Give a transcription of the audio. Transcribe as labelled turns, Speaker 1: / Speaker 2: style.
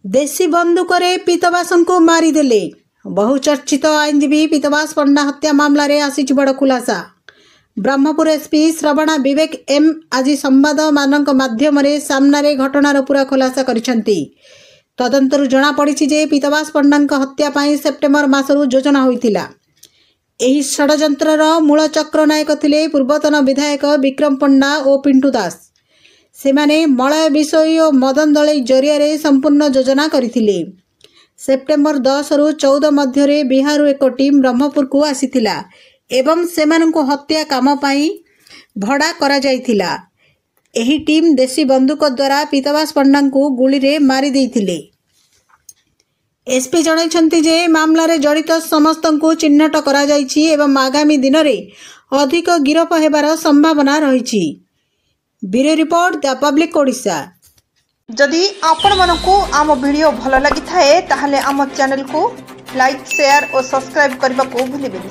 Speaker 1: देशी बंदूकरे पीतवासन को मारिदेले। बहुचर्चित आईनजीवी पीतवास पंडा हत्या मामला रे आसी बड़ खुलासा। ब्रह्मपुर एसपी श्रवणा विवेक एम आज संवाद मानक माध्यम रे सामने घटनार पूरा खुलासा करिसेंती। तदंतरु जना पड़ी जे पीतवास पंडा हत्या पाई सेप्टेम्बर मासरु योजना होइतिला। एही षडयंत्रर मूल चक्र नायक थिले पूर्वतन विधायक विक्रम पंडा और पिंटू दास। सेमाने मलय विषय और मदन दलई जरिया संपूर्ण योजना करथिले। सेप्टेम्बर 10 रु 14 मध्य बिहार एक टीम ब्रह्मपुर को आसीथिला एवं सेमानंको हत्या काम पाई भड़ा करा जायथिला। एही टीम देशी बंदूक द्वारा पीतवास पंडा को गुली रे मारी देइथिले। एसपी जणाइछन्ति जे मामला रे जड़ित समस्त को चिन्हट करा जायछि एवं आगामी दिन रे अधिक गिरफ हेबार संभावना रहिछि। Bureau report the public Odisha.
Speaker 2: जदि आपण मानको आम वीडियो भल लगी थाए ताहले आम चैनल को लाइक शेयर और सब्सक्राइब करने को भूलिबेनि।